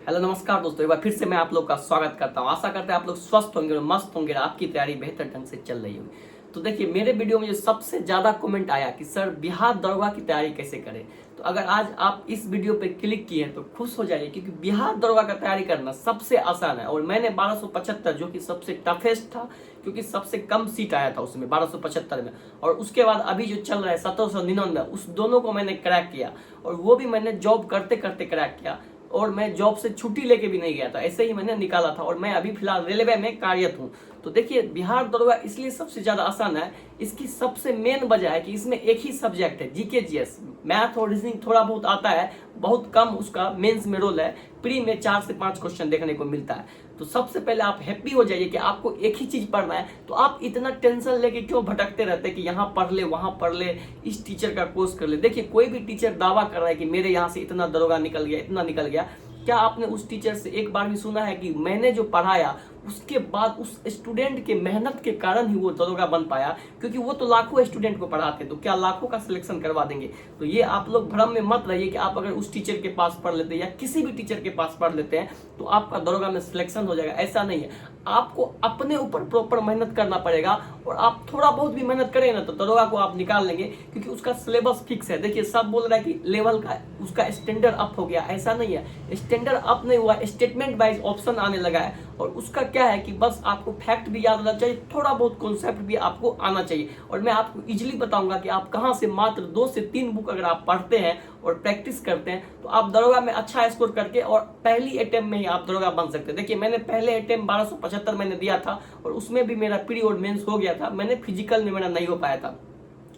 Hello नमस्कार दोस्तों, एक बार फिर से मैं आप लोग का स्वागत करता हूं। आशा करते हैं आप लोग स्वस्थ होंगे और मस्त होंगे और आपकी तैयारी बेहतर ढंग से चल रही होगी। तो देखिए, मेरे वीडियो में जो सबसे ज्यादा कमेंट आया कि सर बिहार दरोगा की तैयारी कैसे करें, तो अगर आज आप इस वीडियो पे क्लिक किए हैं तो खुश हो जाइए, क्योंकि बिहार दरोगा का तैयारी करना सबसे आसान है। और मैंने 1275 जो कि सबसे टफेस्ट था, क्योंकि सबसे कम सीट आया था उसमें 1275 में, और उसके बाद अभी जो चल रहा है 1799, उस दोनों को मैंने क्रैक किया। और वो भी मैंने जॉब करते करते क्रैक किया, और मैं जॉब से छुट्टी लेके भी नहीं गया था, ऐसे ही मैंने निकाला था। और मैं अभी फिलहाल रेलवे में कार्यरत हूँ। तो देखिए, बिहार दरोगा इसलिए सबसे ज्यादा आसान है, इसकी सबसे मेन वजह है कि इसमें एक ही सब्जेक्ट है, जीके जीएस। मैथ और रीजनिंग थोड़ा बहुत आता है, बहुत कम उसका मेंस में रोल है। प्री में 4 से 5 क्वेश्चन देखने को मिलता है। तो सबसे पहले आप हैप्पी हो जाइए कि आपको एक ही चीज पढ़ना है। तो आप इतना टेंशन लेके क्यों भटकते रहते कि यहाँ पढ़ ले, वहां पढ़ ले, इस टीचर का कोर्स कर ले। देखिए, कोई भी टीचर दावा कर रहा है कि मेरे यहाँ से इतना दरोगा निकल गया, इतना निकल गया। क्या आपने उस टीचर से एक बार भी सुना है कि मैंने जो पढ़ाया उसके बाद उस स्टूडेंट के मेहनत के कारण ही वो दरोगा बन पाया? क्योंकि वो तो लाखों स्टूडेंट को पढ़ाते, तो क्या लाखों का सिलेक्शन करवा देंगे? तो ये आप लोग भ्रम में मत रहिए कि आप अगर उस टीचर के पास पढ़ लेते हैं या किसी भी टीचर के पास पढ़ लेते हैं तो आपका दरोगा में सिलेक्शन हो जाएगा। ऐसा नहीं है। आपको अपने ऊपर प्रॉपर मेहनत करना पड़ेगा, और आप थोड़ा बहुत भी मेहनत करें ना तो दरोगा को आप निकाल लेंगे, क्योंकि उसका सिलेबस फिक्स है। देखिए, सब बोल रहा है कि लेवल का उसका स्टैंडर्ड अप हो गया, ऐसा नहीं है। स्टैंडर्ड अप नहीं हुआ, स्टेटमेंट वाइज ऑप्शन आने लगा है। और उसका क्या है कि बस आपको फैक्ट भी याद होना चाहिए, थोड़ा बहुत कॉन्सेप्ट भी आपको आना चाहिए। और मैं आपको इजीली बताऊंगा कि आप कहां से मात्र 2 से 3 बुक अगर आप पढ़ते हैं और प्रैक्टिस करते हैं तो आप दरोगा में अच्छा स्कोर करके और पहली अटेम्प्ट में ही आप दरोगा बन सकते हैं। देखिए, मैंने पहले अटेम्प्ट 1275 मैंने दिया था, और उसमें भी मेरा प्री और मेंस हो गया था। मैंने फिजिकल में मेरा नहीं हो पाया था,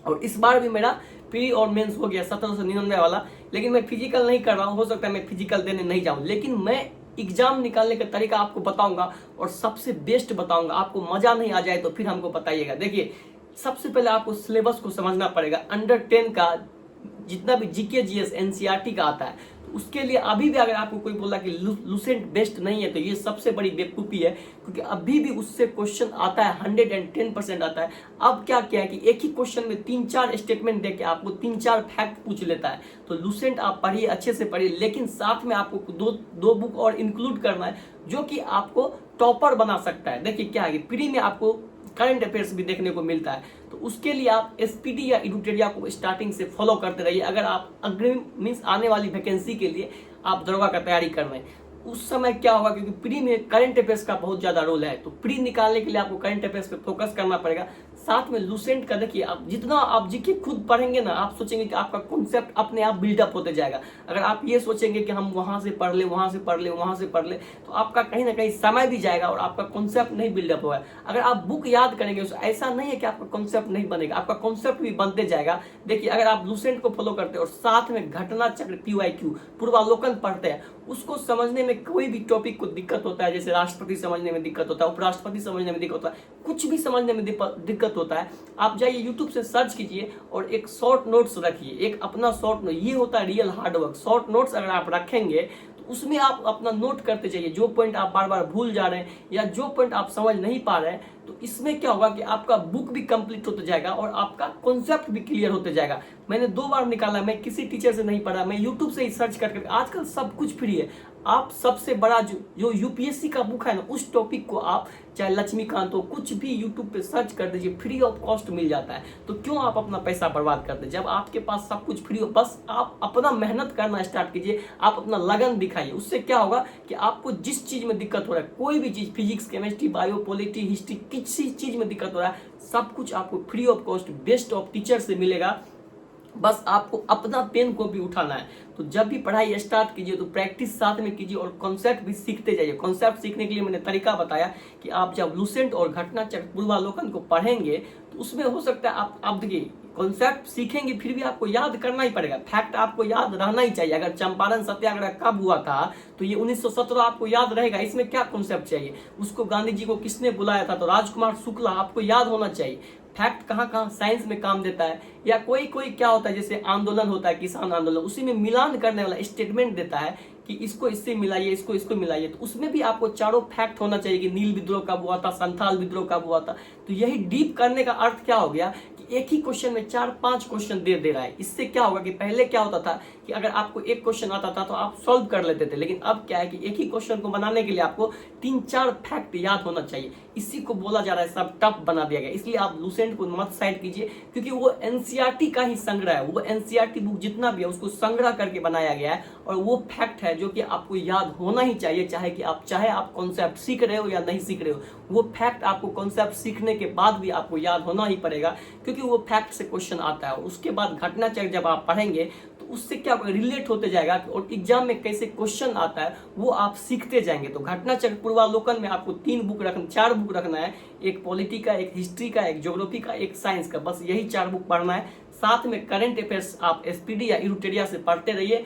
और इस बार भी मेरा प्री और मेंस हो गया 1799 वाला। लेकिन मैं फिजिकल नहीं कर रहा हूँ, हो सकता है मैं फिजिकल देने नहीं जाऊँ। लेकिन मैं एग्जाम निकालने का तरीका आपको बताऊंगा, और सबसे बेस्ट बताऊंगा। आपको मजा नहीं आ जाए तो फिर हमको बताइएगा। देखिए, सबसे पहले आपको सिलेबस को समझना पड़ेगा। अंडर 10 का जितना भी जीके जीएस एनसीईआरटी का आता है, तो उसके लिए अभी भी अगर आपको कोई बोला कि लुसेंट बेस्ट नहीं है, तो ये सबसे बड़ी बेवकूफ़ी है, क्योंकि अभी भी उससे क्वेश्चन आता है, 110% आता है। अब क्या है कि एक ही क्वेश्चन में 3-4 स्टेटमेंट देके आपको 3-4 फैक्ट पूछ लेता है। तो लुसेंट आप पढ़िए, अच्छे से पढ़िए, लेकिन साथ में आपको दो बुक और इंक्लूड करना है, जो कि आपको टॉपर बना सकता है। देखिए, क्या है कि प्री में आपको करंट अफेयर्स भी देखने को मिलता है, तो उसके लिए आप एसपीडी या एडुटेरिया को स्टार्टिंग से फॉलो करते रहिए। अगर आप अग्रिम मीन्स आने वाली वैकेंसी के लिए आप दरोगा का तैयारी कर रहे हैं, उस समय क्या होगा, क्योंकि प्री में करंट अफेयर्स का बहुत ज्यादा रोल है, तो प्री निकालने के लिए आपको करंट अफेयर्स पे फोकस करना पड़ेगा। साथ में लुसेंट का देखिए, आप जितना आप जीके खुद पढ़ेंगे ना, आप सोचेंगे कि आपका कॉन्सेप्ट अपने आप बिल्डअप होते जाएगा। अगर आप ये सोचेंगे कि हम वहां से पढ़ ले, वहां से पढ़ ले, वहां से पढ़ ले, तो आपका कहीं ना कहीं समय भी जाएगा और आपका कॉन्सेप्ट नहीं बिल्डअप होगा। अगर आप बुक याद करेंगे तो ऐसा नहीं है कि आपका कॉन्सेप्ट नहीं बनेगा, आपका कॉन्सेप्ट भी बनते जाएगा। देखिए, अगर आप लुसेंट को फॉलो करते हैं और साथ में घटना चक्र PYQ पूर्वावलोकन पढ़ते हैं, उसको समझने में कोई भी टॉपिक को दिक्कत होता है, जैसे राष्ट्रपति समझने में दिक्कत होता है, उपराष्ट्रपति समझने में दिक्कत होता है, कुछ भी समझने में दिक्कत होता है, आप जाइए यूट्यूब से सर्च कीजिए और एक शॉर्ट नोट्स रखिए, एक अपना शॉर्ट नोट। ये होता है real hard work. Short notes अगर आप रखेंगे तो उसमें आप अपना नोट करते जाइए, जो पॉइंट आप बार बार भूल जा रहे हैं या जो पॉइंट आप समझ नहीं पा रहे हैं, तो इसमें क्या होगा कि आपका बुक भी कंप्लीट होते जाएगा और आपका कॉन्सेप्ट भी क्लियर होते जाएगा। मैंने 2 बार निकाला, मैं किसी टीचर से नहीं पढ़ा, मैं यूट्यूब से ही सर्च करके। आजकल सब कुछ फ्री है। आप सबसे बड़ा जो यूपीएससी का बुक है ना, उस टॉपिक को आप चाहे लक्ष्मीकांत हो, कुछ भी यूट्यूब पे सर्च कर दीजिए, फ्री ऑफ कॉस्ट मिल जाता है। तो क्यों आप अपना पैसा बर्बाद करते हैं जब आपके पास सब कुछ फ्री हो? बस आप अपना मेहनत करना स्टार्ट कीजिए, आप अपना लगन दिखाइए। उससे क्या होगा कि आपको जिस चीज में दिक्कत हो रहा है, कोई भी चीज, physics, chemistry, bio, polity, history, किसी चीज में दिक्कत हो रहा है, सब कुछ आपको free of cost best of teacher से मिलेगा। बस आपको अपना पेन को भी उठाना है। तो जब भी पढ़ाई स्टार्ट कीजिए तो प्रैक्टिस साथ में कीजिए और कॉन्सेप्ट भी सीखते जाइए। कॉन्सेप्ट सीखने के लिए मैंने तरीका बताया कि आप जब लुसेंट और घटना चक्र पूर्वावलोकन को पढ़ेंगे तो उसमें हो सकता है आप देखिए, कॉन्सेप्ट सीखेंगे फिर भी आपको याद करना ही पड़ेगा, फैक्ट आपको याद रहना ही चाहिए। अगर चंपारण सत्याग्रह कब हुआ था तो ये 1917 आपको याद रहेगा। इसमें क्या कॉन्सेप्ट चाहिए, उसको गांधी जी को किसने बुलाया था, तो राजकुमार शुक्ला, आपको याद होना चाहिए। फैक्ट कहाँ कहाँ साइंस में काम देता है, या कोई क्या होता है, जैसे आंदोलन होता है, किसान आंदोलन, उसी में मिलान करने वाला स्टेटमेंट देता है कि इसको इससे मिलाइए, इसको इसको मिलाइए। तो उसमें भी आपको चारों फैक्ट होना चाहिए कि नील विद्रोह कब हुआ था, संथाल विद्रोह कब हुआ था। तो यही डीप करने का अर्थ क्या हो गया कि एक ही क्वेश्चन में 4-5 क्वेश्चन दे रहा है। इससे क्या होगा कि पहले क्या होता था कि अगर आपको एक क्वेश्चन आता था तो आप सॉल्व कर लेते थे, लेकिन अब क्या है कि एक ही क्वेश्चन को बनाने के लिए आपको 3-4 फैक्ट याद होना चाहिए। इसी को बोला जा रहा है सब टफ बना दिया गया। इसलिए आप लूसेंट को मत साइड कीजिए, क्योंकि वो एनसीईआरटी का ही संग्रह है, वो एनसीईआरटी बुक जितना भी है उसको संग्रह करके बनाया गया है, और वो फैक्ट है जो कि आपको याद होना ही चाहिए, चाहे आप कॉन्सेप्ट सीख रहे हो या नहीं सीख रहे हो। वो फैक्ट आपको कॉन्सेप्ट सीखने के बाद भी आपको याद होना ही पड़ेगा, क्योंकि वो फैक्ट से क्वेश्चन आता है। और उसके बाद घटना चक्र जब आप पढ़ेंगे तो उससे क्या रिलेट होते जाएगा, और एग्जाम में कैसे क्वेश्चन आता है वो आप सीखते जाएंगे। तो घटना चक्र पूर्वावलोकन में आपको 4 बुक रखना है, एक पॉलिटी का, एक हिस्ट्री का, एक ज्योग्राफी का, एक साइंस का, बस यही 4 बुक पढ़ना है। साथ में करंट अफेयर्स आप एसपीडी या इरुटेरिया से पढ़ते रहिए,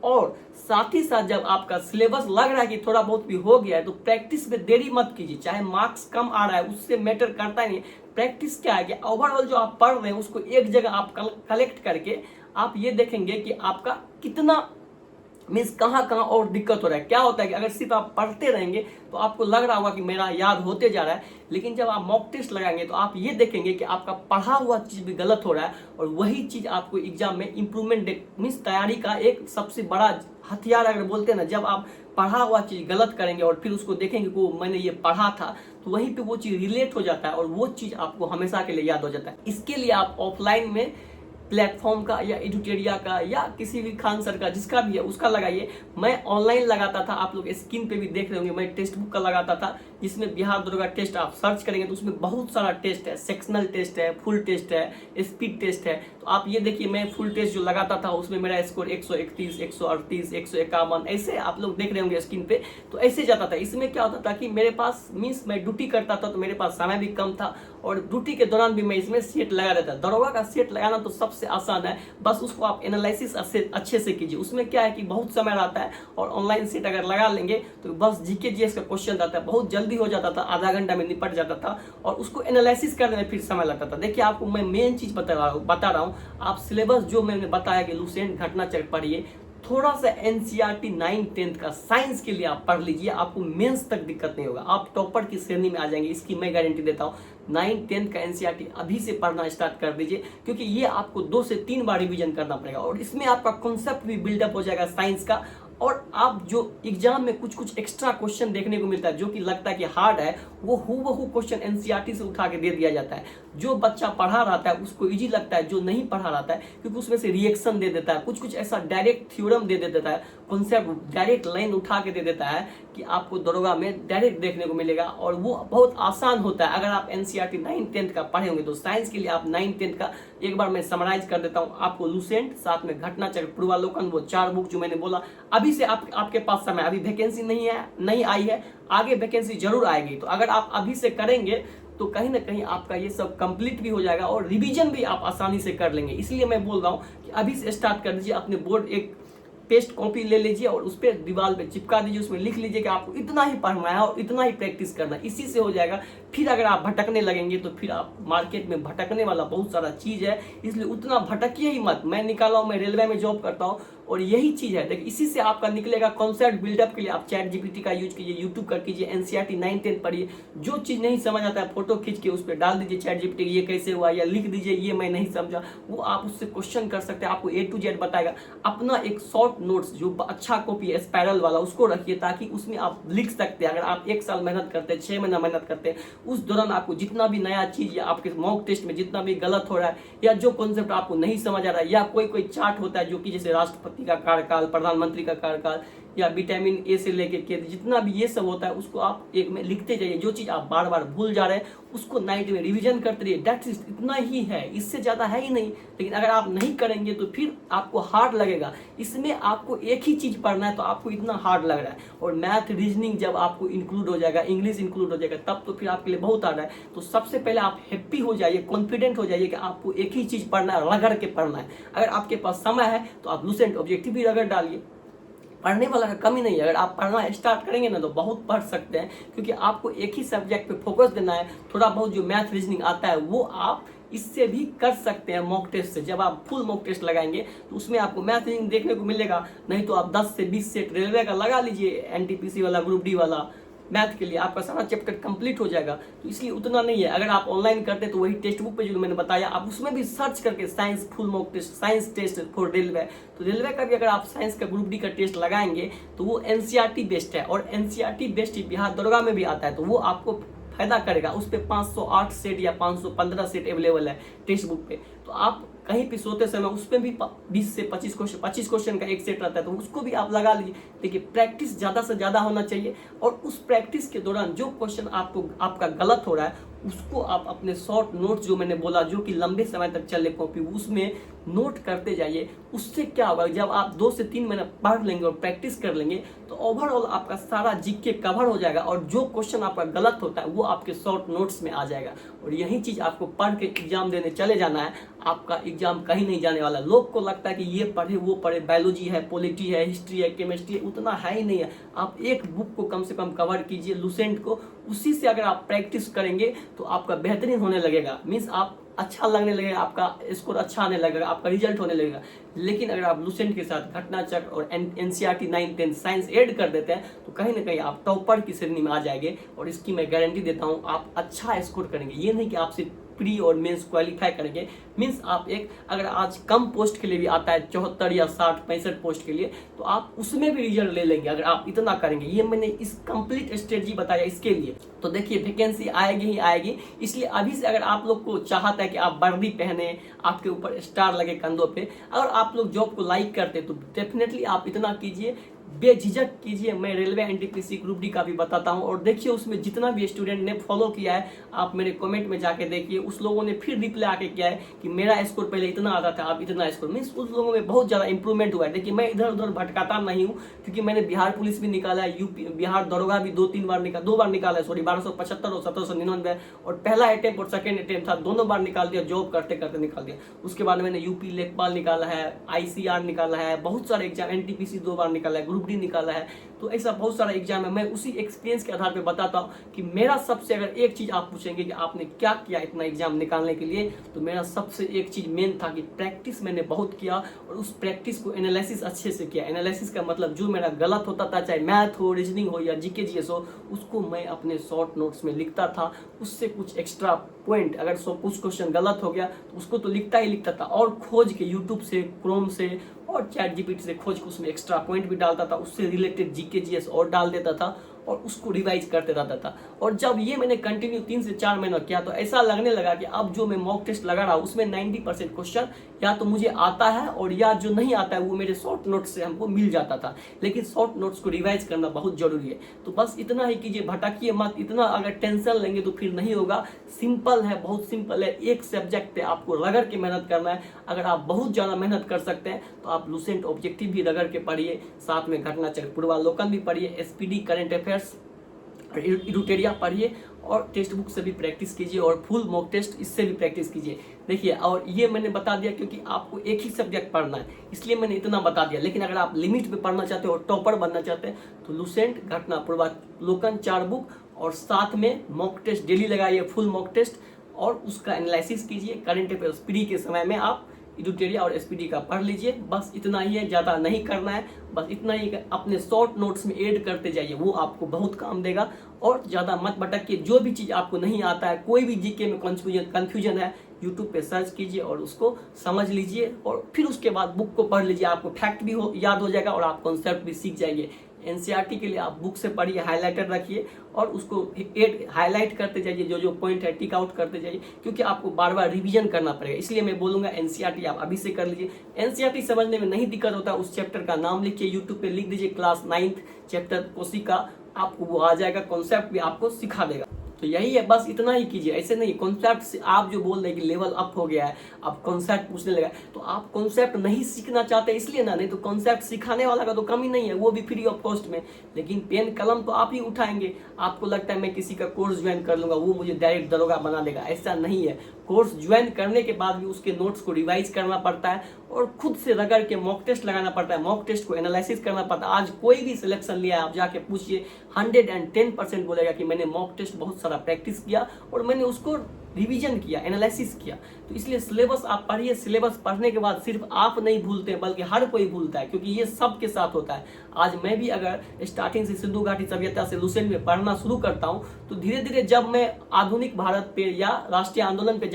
और साथ ही साथ जब आपका सिलेबस लग रहा है कि थोड़ा बहुत भी हो गया है तो प्रैक्टिस में देरी मत कीजिए। चाहे मार्क्स कम आ रहा है उससे मैटर करता ही नहीं। प्रैक्टिस क्या है कि ओवरऑल जो आप पढ़ रहे हैं उसको एक जगह आप कलेक्ट करके आप ये देखेंगे कि आपका कितना मीन्स कहाँ और दिक्कत हो रहा है। क्या होता है कि अगर सिर्फ आप पढ़ते रहेंगे तो आपको लग रहा होगा कि मेरा याद होते जा रहा है, लेकिन जब आप मॉक टेस्ट लगाएंगे तो आप ये देखेंगे कि आपका पढ़ा हुआ चीज भी गलत हो रहा है, और वही चीज आपको एग्जाम में इंप्रूवमेंट मीन्स तैयारी का एक सबसे बड़ा हथियार अगर बोलते हैं ना। जब आप पढ़ा हुआ चीज गलत करेंगे और फिर उसको देखेंगे कि मैंने ये पढ़ा था, तो वहीं पे वो चीज रिलेट हो जाता है और वो चीज आपको हमेशा के लिए याद हो जाता है। इसके लिए आप ऑफलाइन में प्लेटफॉर्म का या एडुटेरिया का या किसी भी खान सर का जिसका भी है उसका लगाइए। मैं ऑनलाइन लगाता था, आप लोग स्क्रीन पे भी देख रहे होंगे, मैं टेक्स्ट बुक का लगाता था, जिसमें बिहार दरोगा टेस्ट आप सर्च करेंगे तो उसमें बहुत सारा टेस्ट है, सेक्शनल टेस्ट है, फुल टेस्ट है, स्पीड टेस्ट है। तो आप ये देखिए, मैं फुल टेस्ट जो लगाता था उसमें मेरा स्कोर 131, 138, 151 ऐसे आप लोग देख रहे होंगे स्क्रीन पे, तो ऐसे जाता था। इसमें क्या होता था कि मेरे पास मीन्स मैं ड्यूटी करता था तो मेरे पास समय भी कम था, और ड्यूटी के दौरान भी मैं इसमें सेट लगा देता। दरोगा का सेट लगाना तो सबसे आसान है, बस उसको आप एनालिसिस अच्छे से कीजिए। उसमें क्या है कि बहुत समय रहता है, और ऑनलाइन सेट अगर लगा लेंगे तो बस जीके जीएस का क्वेश्चन रहता है, बहुत जल्दी हो जाता था, आधा घंटा में निपट जाता था, और उसको एनालिसिस करने में फिर समय लगता था। देखिए आपको मैं मेन चीज बता रहा हूँ, आप सिलेबस जो मैंने बताया कि लूसेंट घटना चक्र पढ़िए, थोड़ा सा एनसीईआरटी 9-10 का साइंस के लिए आप पढ़ लीजिए, आपको मेंस तक दिक्कत नहीं होगा, आप टॉपर की श्रेणी में आ जाएंगे, इसकी मैं गारंटी देता हूँ। 9-10 का एनसीईआरटी अभी से पढ़ना स्टार्ट कर दीजिए, क्योंकि ये आपको 2 से 3 बार रिवीजन करना पड़ेगा, और इसमें आपका कॉन्सेप्ट भी बिल्डअप हो जाएगा साइंस का। और आप जो एग्जाम में कुछ एक्स्ट्रा क्वेश्चन देखने को मिलता है जो कि लगता है कि हार्ड है, वो हूबहू क्वेश्चन एनसीईआरटी से उठा के दे दिया जाता है। जो बच्चा पढ़ा रहता है उसको इजी लगता है, जो नहीं पढ़ा रहता है क्योंकि उसमें से रिएक्शन दे देता है, कुछ ऐसा डायरेक्ट थ्योरम दे देता है, कॉन्सेप्ट डायरेक्ट लाइन उठा के दे देता है कि आपको दरोगा में डायरेक्ट देखने को मिलेगा, और वो बहुत आसान होता है। अगर आप एनसीईआरटी 9-10 का पढ़े होंगे तो साइंस के लिए आप 9-10 का एक बार मैं समराइज कर देता हूँ आपको। लूसेंट, साथ में घटना चक्र, पूर्वावलोकन, वो 4 बुक जो मैंने बोला। अभी से आपके पास समय, अभी वैकेंसी नहीं आई है, आगे वैकेंसी जरूर आएगी, तो अगर आप अभी से करेंगे तो कहीं ना कहीं आपका ये सब कंप्लीट भी हो जाएगा, और रिवीजन भी आप आसानी से कर लेंगे। इसलिए मैं बोल रहा हूँ कि अभी से स्टार्ट कर दीजिए। अपने बोर्ड एक पेस्ट कॉपी ले लीजिए और उस पर दीवार पे चिपका दीजिए, उसमें लिख लीजिए कि आपको इतना ही पढ़ना है और इतना ही प्रैक्टिस करना है, इसी से हो जाएगा। फिर अगर आप भटकने लगेंगे तो फिर आप मार्केट में भटकने वाला बहुत सारा चीज है, इसलिए उतना भटकिए ही मत। मैं निकाला हूँ, मैं रेलवे में जॉब करता हूँ, और यही चीज है। देखिए इसी से आपका निकलेगा कॉन्सेप्ट बिल्डअप के लिए आप चैट जीपीटी का यूज कीजिए, यूट्यूब का कीजिए, एनसीईआरटी 9-10 पढ़िए। जो चीज नहीं समझ आता है फोटो खींच के उस पर डाल दीजिए चैट जीपीटी, ये कैसे हुआ, या लिख दीजिए ये मैं नहीं समझा, वो आप उससे क्वेश्चन कर सकते हैं, आपको A to Z बताएगा। अपना एक शॉर्ट नोट्स जो अच्छा कॉपी है स्पाइरल वाला उसको रखिए, ताकि उसमें आप लिख सकते हैं। अगर आप 1 साल मेहनत करते हैं, 6 महीना मेहनत करते हैं, उस दौरान आपको जितना भी नया चीज या आपके मॉक टेस्ट में जितना भी गलत हो रहा है, या जो कॉन्सेप्ट आपको नहीं समझ आ रहा है, या कोई चार्ट होता है जो कि जैसे राष्ट्रपति का कार्यकाल, प्रधानमंत्री का कार्यकाल, या विटामिन ए से लेके के जितना भी ये सब होता है उसको आप एक में लिखते जाइए। जो चीज आप बार बार भूल जा रहे हैं उसको नाइट में रिवीजन करते रहिए। दैट्स इट, इतना ही है, इससे ज्यादा है ही नहीं। लेकिन अगर आप नहीं करेंगे तो फिर आपको हार्ड लगेगा। इसमें आपको एक ही चीज पढ़ना है तो आपको इतना हार्ड लग रहा है, और मैथ रीजनिंग जब आपको इंक्लूड हो जाएगा, इंग्लिश इंक्लूड हो जाएगा, तब तो फिर आपके लिए बहुत हार्ड है। तो सबसे पहले आप हैप्पी हो जाइए, कॉन्फिडेंट हो जाइए कि आपको एक ही चीज पढ़ना है, रगड़ के पढ़ना है। अगर आपके पास समय है तो आप लूसेंट ऑब्जेक्टिव भी रगड़ डालिए, पढ़ने वाला का कमी नहीं है। अगर आप पढ़ना स्टार्ट करेंगे ना तो बहुत पढ़ सकते हैं, क्योंकि आपको एक ही सब्जेक्ट पे फोकस देना है। थोड़ा बहुत जो मैथ रीजनिंग आता है वो आप इससे भी कर सकते हैं मॉक टेस्ट से। जब आप फुल मॉक टेस्ट लगाएंगे तो उसमें आपको मैथ रीजनिंग देखने को मिलेगा। नहीं तो आप 10 से 20 सेट रेलवे का लगा लीजिए, एनटीपीसी वाला, ग्रुप डी वाला, मैथ के लिए आपका सारा चैप्टर कंप्लीट हो जाएगा। तो इसलिए उतना नहीं है। अगर आप ऑनलाइन करते तो वही टेक्स्ट बुक पे जो मैंने बताया आप उसमें भी सर्च करके science full mock test, science test for railway, तो रेलवे का भी अगर आप साइंस का ग्रुप डी का टेस्ट लगाएंगे तो वो एनसीईआरटी बेस्ड है और एनसीईआरटी बेस्ड बिहार दरोगा में भी आता है, तो वो आपको फायदा करेगा। उस पर 508 सेट या 515 सेट अवेलेबल है टेक्स्ट बुक पे, तो आप कहीं पे सोते समय उसमें भी 20 से 25 क्वेश्चन का एक सेट रहता है, तो उसको भी आप लगा लीजिए। देखिए प्रैक्टिस ज़्यादा से ज़्यादा होना चाहिए और उस प्रैक्टिस के दौरान जो क्वेश्चन आपका गलत हो रहा है उसको आप अपने शॉर्ट नोट जो मैंने बोला जो कि लंबे समय तक चले कॉपी, उसमें नोट करते जाइए। उससे क्या होगा, जब आप 2 से 3 महीना पढ़ लेंगे और प्रैक्टिस कर लेंगे तो ओवरऑल आपका सारा जीके कवर हो जाएगा और जो क्वेश्चन आपका गलत होता है वो आपके शॉर्ट नोट्स में आ जाएगा। और यही चीज़ आपको पढ़ के एग्जाम देने चले जाना है, आपका एग्जाम कहीं नहीं जाने वाला। लोग को लगता है कि ये पढ़े वो पढ़े, बायोलॉजी है, पॉलिटी है, हिस्ट्री है, केमिस्ट्री है, उतना है ही नहीं है। आप एक बुक को कम से कम कवर कीजिए, लुसेंट को, उसी से अगर आप प्रैक्टिस करेंगे तो आपका बेहतरीन होने लगेगा। मीन्स आप अच्छा लगने लगेगा, आपका स्कोर अच्छा आने लगेगा, आपका रिजल्ट होने लगेगा। लेकिन अगर आप लुसेंट के साथ घटना चक्र और एनसीईआरटी 9, 10 साइंस ऐड कर देते हैं तो कहीं ना कहीं आप टॉपर की श्रेणी में आ जाएंगे और इसकी मैं गारंटी देता हूँ आप अच्छा स्कोर करेंगे। ये नहीं कि आप सिर्फ प्री और मेंस क्वालिफाई करेंगे। मीन्स आप एक अगर आज कम पोस्ट के लिए भी आता है 74 या 60, 65 पोस्ट के लिए, तो आप उसमें भी रिजल्ट ले लेंगे अगर आप इतना करेंगे। ये मैंने इस कंप्लीट स्ट्रेटजी बताया इसके लिए। तो देखिए वैकेंसी आएगी ही आएगी, इसलिए अभी से अगर आप लोग को चाहता है कि आप वर्दी पहने, आपके ऊपर स्टार लगे कंधों पे, अगर आप लोग जॉब को लाइक करते तो डेफिनेटली आप इतना कीजिए, बेझिझक कीजिए। मैं रेलवे एनटीपीसी ग्रुप डी का भी बताता हूं और देखिए उसमें जितना भी स्टूडेंट ने फॉलो किया है आप मेरे कमेंट में जाके देखिए, उस लोगों ने फिर रिप्लाई आके किया है कि मेरा स्कोर पहले इतना आता था अब इतना स्कोर। मीन्स उस लोगों में बहुत ज़्यादा इंप्रूवमेंट हुआ है। देखिए मैं इधर उधर भटकाता नहीं हूँ क्योंकि मैंने बिहार पुलिस भी निकाला है, यूपी बिहार दरोगा भी 2 बार निकाला है, सॉरी 1275 और 1799, और पहला अटेम्प्ट और सेकेंड अटेम्प्ट था, दोनों बार निकाल दिया, जॉब करते करते निकाल दिया। उसके बाद मैंने यूपी लेखपाल निकाला है, आईसीआर निकाला है, बहुत सारे एग्जाम, एनटीपीसी 2 बार निकाला है, ग्रुप डी निकाला है। तो ऐसा बहुत सारा एग्जाम है। मैं उसी एक्सपीरियंस के आधार पे बताता हूँ कि मेरा सबसे, अगर एक चीज आप पूछेंगे कि आपने क्या किया इतना एग्जाम निकालने के लिए, तो मेरा सबसे एक चीज मेन था कि प्रैक्टिस मैंने बहुत किया और उस प्रैक्टिस को एनालिसिस अच्छे से किया। एनालिसिस का मतलब जो मेरा गलत होता था, चाहे मैथ हो, रीजनिंग हो या जीके जीएस हो, उसको मैं अपने शॉर्ट नोट्स में लिखता था। उससे कुछ एक्स्ट्रा पॉइंट, अगर कुछ क्वेश्चन गलत हो गया तो उसको तो लिखता ही लिखता था, और खोज के यूट्यूब से, क्रोम से और चैट जीपीटी से खोज के उसमें एक्स्ट्रा पॉइंट भी डालता था, उससे रिलेटेड जीके जीएस और डाल देता था और उसको रिवाइज करते रहता था। और जब ये मैंने कंटिन्यू 3 से 4 महीना किया तो ऐसा लगने लगा कि अब जो मैं मॉक टेस्ट लगा रहा हूँ उसमें 90% क्वेश्चन या तो मुझे आता है और या जो नहीं आता है वो मेरे शॉर्ट नोट्स से हमको मिल जाता था। लेकिन शॉर्ट नोट्स को रिवाइज करना बहुत जरूरी है। तो बस इतना ही कीजिए, भटकिए मत। इतना अगर टेंशन लेंगे तो फिर नहीं होगा। सिंपल है, बहुत सिंपल है। एक सब्जेक्ट पे आपको रगड़ के मेहनत करना है। अगर आप बहुत ज़्यादा मेहनत कर सकते हैं तो आप लुसेंट ऑब्जेक्टिव भी रगड़ के पढ़िए, साथ में घटना चक्र पूर्वालोकन भी पढ़िए, एसपीडी करंट अफेयर्स, इडुटेरिया पढ़िए और टेक्स्ट बुक से भी प्रैक्टिस कीजिए और फुल मॉक टेस्ट इससे भी प्रैक्टिस कीजिए। देखिए, और ये मैंने बता दिया क्योंकि आपको एक ही सब्जेक्ट पढ़ना है, इसलिए मैंने इतना बता दिया। लेकिन अगर आप लिमिट में पढ़ना चाहते हो और टॉपर बनना चाहते हैं तो लुसेंट, घटना, पूर्वालोकन 4 बुक और साथ में मॉक टेस्ट डेली लगाइए, फुल मॉक टेस्ट, और उसका एनालिसिस कीजिए। करंट अफेयर्स फ्री के समय में आप इडुटेरिया और एसपीडी का पढ़ लीजिए। बस इतना ही है, ज़्यादा नहीं करना है। बस इतना ही अपने शॉर्ट नोट्स में ऐड करते जाइए, वो आपको बहुत काम देगा। और ज़्यादा मत भटकिए। जो भी चीज़ आपको नहीं आता है, कोई भी जीके में कन्फ्यूजन है, यूट्यूब पे सर्च कीजिए और उसको समझ लीजिए और फिर उसके बाद बुक को पढ़ लीजिए। आपको फैक्ट भी याद हो जाएगा और आप कॉन्सेप्ट भी सीख जाएंगे। एनसीईआरटी के लिए आप बुक से पढ़िए, हाईलाइटर रखिए और उसको हाईलाइट करते जाइए, जो जो पॉइंट है टिक आउट करते जाइए, क्योंकि आपको बार बार रिवीजन करना पड़ेगा। इसलिए मैं बोलूंगा एनसीईआरटी आप अभी से कर लीजिए। एनसीईआरटी समझने में नहीं दिक्कत होता, उस चैप्टर का नाम लिखिए, यूट्यूब पे लिख दीजिए क्लास 9th चैप्टर कोशिका, आपको वो आ जाएगा, कॉन्सेप्ट भी आपको सिखा देगा। तो यही है, बस इतना ही कीजिए। ऐसे नहीं कॉन्सेप्ट से आप जो बोल रहे हैं कि लेवल अप हो गया है, आप कॉन्सेप्ट पूछने लगा, तो आप कॉन्सेप्ट नहीं सीखना चाहते इसलिए ना, नहीं तो कॉन्सेप्ट सिखाने वाला का तो कमी नहीं है, वो भी फ्री ऑफ कॉस्ट में। लेकिन पेन कलम तो आप ही उठाएंगे। आपको लगता है मैं किसी का कोर्स ज्वाइन कर लूंगा वो मुझे डायरेक्ट दरोगा बना देगा, ऐसा नहीं है। कोर्स ज्वाइन करने के बाद भी उसके नोट्स को रिवाइज करना पड़ता है और खुद से रगड़ के मॉक टेस्ट लगाना पड़ता है, मॉक टेस्ट को एनालिसिस करना पड़ता है। आज कोई भी सिलेक्शन लिया है, आप जाके पूछिए, 110% बोलेगा कि मैंने मॉक टेस्ट बहुत सारा प्रैक्टिस किया और मैंने उसको रिवीजन किया, एनालिसिस किया। तो इसलिए सिलेबस आप पढ़िए, सिलेबस पढ़ने के बाद सिर्फ आप नहीं भूलते बल्कि हर कोई भूलता है, क्योंकि ये सबके साथ होता है। आज मैं भी अगर स्टार्टिंग से सिंधु घाटी सभ्यता से लुसेंट में पढ़ना शुरू करता हूँ तो धीरे धीरे जब मैं आधुनिक भारत पे या राष्ट्रीय आंदोलन पे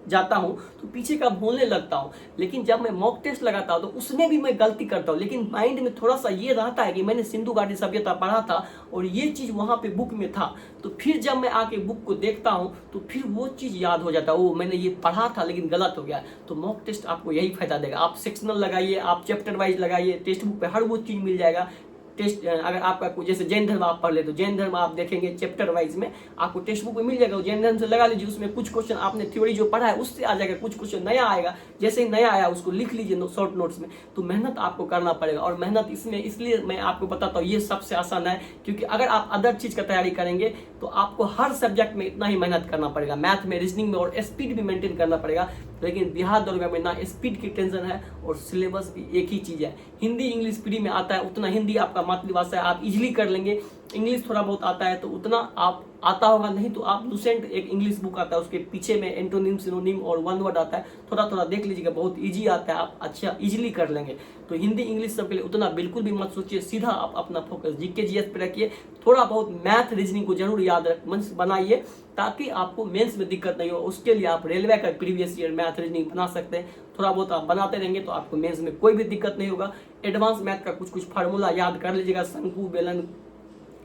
जाता हूं तो पीछे का भूलने लगता हूं। लेकिन जब मैं मॉक टेस्ट लगाता हूं तो उसमें भी मैं गलती करता हूं, लेकिन माइंड में थोड़ा सा ये रहता है कि मैंने सिंधु घाटी सभ्यता पढ़ा था और ये चीज वहां पे बुक में था। तो फिर जब मैं आके बुक को देखता हूं तो फिर वो चीज याद हो जाता है, वो मैंने ये पढ़ा था लेकिन गलत हो गया। तो मॉक टेस्ट आपको यही फायदा देगा। आप सेक्शनल लगाइए, आप चैप्टर वाइज लगाइए, टेक्स्ट बुक पे हर वो चीज मिल जाएगा। टेस्ट अगर आपका जैसे जैन धर्म आप पढ़ ले तो जैन धर्म आप देखेंगे चैप्टर वाइज में आपको टेक्स्ट बुक में मिल जाएगा। जैन धर्म से लगा लीजिए, उसमें कुछ क्वेश्चन आपने थ्योरी जो पढ़ा है उससे आ जाएगा, कुछ क्वेश्चन नया आएगा। जैसे ही नया आया उसको लिख लीजिए शॉर्ट नोट्स में। तो मेहनत आपको करना पड़ेगा, और मेहनत इसमें इसलिए मैं आपको बताता हूँ ये सबसे आसान है, क्योंकि अगर आप अदर चीज का तैयारी करेंगे तो आपको हर सब्जेक्ट में इतना ही मेहनत करना पड़ेगा, मैथ में, रीजनिंग में, और स्पीड भी मेंटेन करना पड़ेगा। लेकिन बिहार दरोगा में ना स्पीड की टेंशन है और सिलेबस भी एक ही चीज है। हिंदी इंग्लिश फ्री में आता है, उतना हिंदी आपका मातृभाषा है, आप इजीली कर लेंगे। इंग्लिश थोड़ा बहुत आता है तो उतना आप आता होगा, नहीं तो आप लुसेंट एक इंग्लिश बुक आता है, उसके पीछे में एंटोनिम, सिनोनिम और वन वर्ड आता है, थोड़ा थोड़ा देख लीजिएगा, बहुत इजी आता है, आप अच्छा इजीली कर लेंगे। तो हिंदी इंग्लिश सब के लिए उतना बिल्कुल भी मत सोचिए, सीधा आप अपना फोकस जीके जीएस पे रखिए। थोड़ा बहुत मैथ रीजनिंग को जरूर याद बनाइए ताकि आपको मेंस में दिक्कत नहीं हो। उसके लिए आप रेलवे का प्रीवियस ईयर मैथ रीजनिंग बना सकते हैं, थोड़ा बहुत आप बनाते रहेंगे तो आपको मेंस में कोई भी दिक्कत नहीं होगा। एडवांस मैथ का कुछ फार्मूला याद कर लीजिएगा, शंकु बेलन,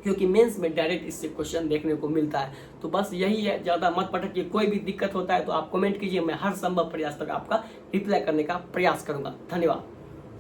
क्योंकि मेंस में डायरेक्ट इससे क्वेश्चन देखने को मिलता है। तो बस यही है, ज्यादा मत भटकिए। कोई भी दिक्कत होता है तो आप कमेंट कीजिए, मैं हर संभव प्रयास तक आपका रिप्लाई करने का प्रयास करूंगा। धन्यवाद।